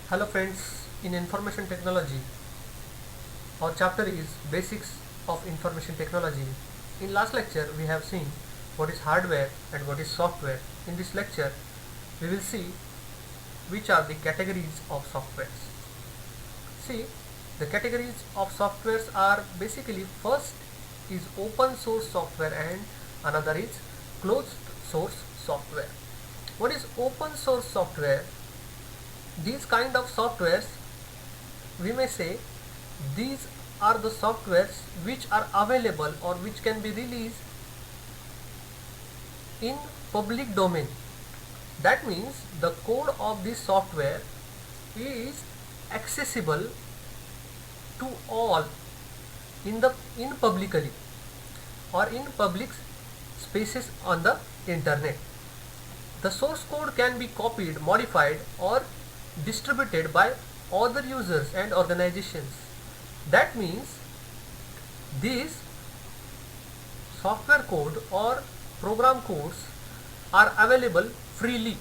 Hello friends, in information technology, our chapter is basics of information technology. In last lecture, we have seen what is hardware and what is software. In this lecture, we will see which are the categories of softwares. See, the categories of softwares are basically first is open source software and another is closed source software. What is open source software? These kind of softwares, we may say, these are the softwares which are available or which can be released in public domain. That means the code of this software is accessible to all in publicly or in public spaces on the internet. The source code can be copied, modified or distributed by other users and organizations. That means these software code or program codes are available freely.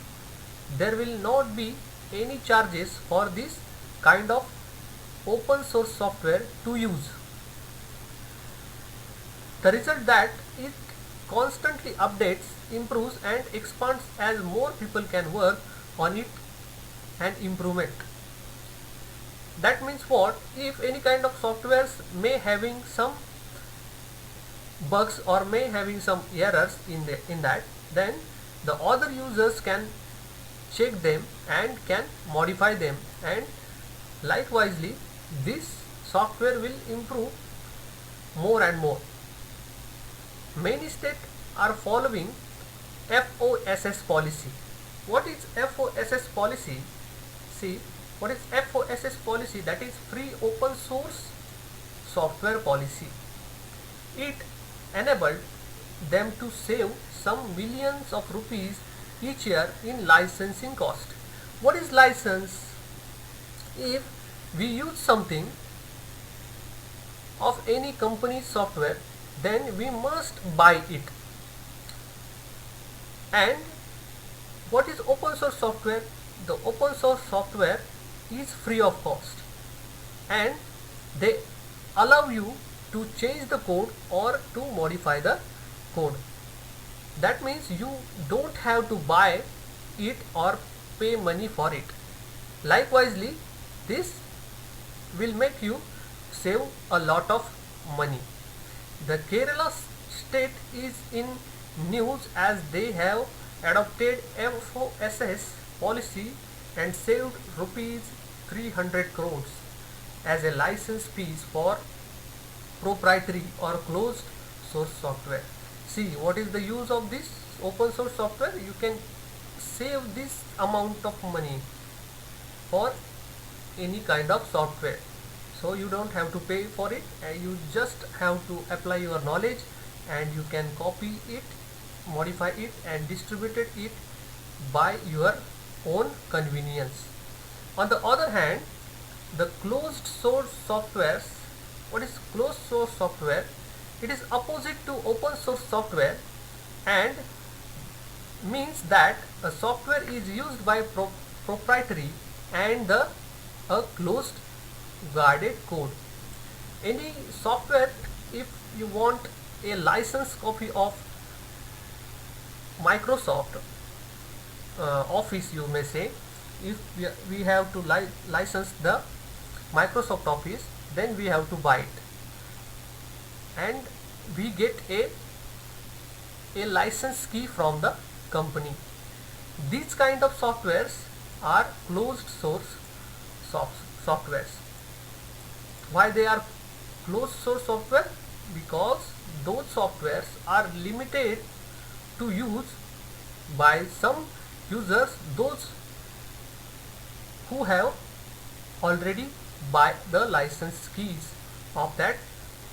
There will not be any charges for this kind of open source software to use. The result that it constantly updates, improves and expands as more people can work on it and improvement. That means what? If any kind of softwares may having some bugs or may having some errors in that, then the other users can check them and can modify them, and likewise this software will improve more and more. Many states are following FOSS policy. What is FOSS policy? See, what is FOSS policy? That is free open source software policy. It enabled them to save some millions of rupees each year in licensing cost. What is license? If we use something of any company's software, then we must buy it. And what is open source software? The open source software is free of cost and they allow you to change the code or to modify the code. That means you don't have to buy it or pay money for it. Likewise, this will make you save a lot of money. The Kerala state is in news as they have adopted FOSS policy and saved rupees 300 crores as a license fees for proprietary or closed source software. See, what is the use of this open source software? You can save this amount of money for any kind of software. So you don't have to pay for it, you just have to apply your knowledge and you can copy it, modify it and distribute it by your own convenience. On the other hand, the closed source softwares, what is closed source software? It is opposite to open source software and means that a software is used by proprietary and a closed guarded code. Any software, if you want a license copy of Microsoft Office, you may say, if we have to license the Microsoft Office, then we have to buy it and we get a license key from the company. These kind of softwares are closed source softwares. Why they are closed source software? Because those softwares are limited to use by some users, those who have already buy the license keys of that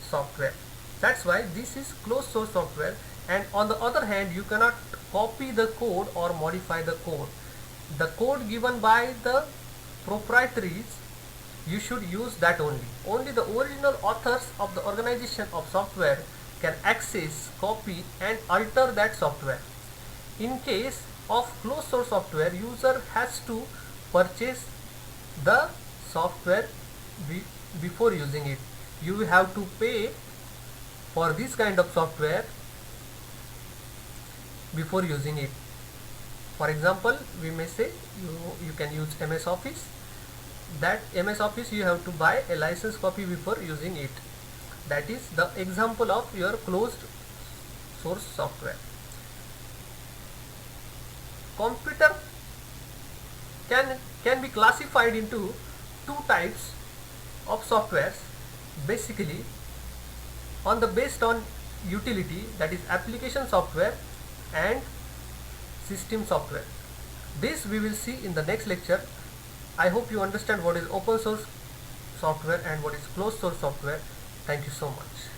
software. That's why this is closed source software. And on the other hand, you cannot copy the code or modify the code. The code given by the proprietaries, you should use that only. Only the original authors of the organization of software can access, copy and alter that software. In case of closed source software, user has to purchase the software before using it. You have to pay for this kind of software before using it. For example, we may say you can use MS Office. That MS Office you have to buy a license copy before using it. That is the example of your closed source software. Computer can be classified into two types of softwares, basically based on utility, that is application software and system software. This we will see in the next lecture. I hope you understand what is open source software and what is closed source software. Thank you so much.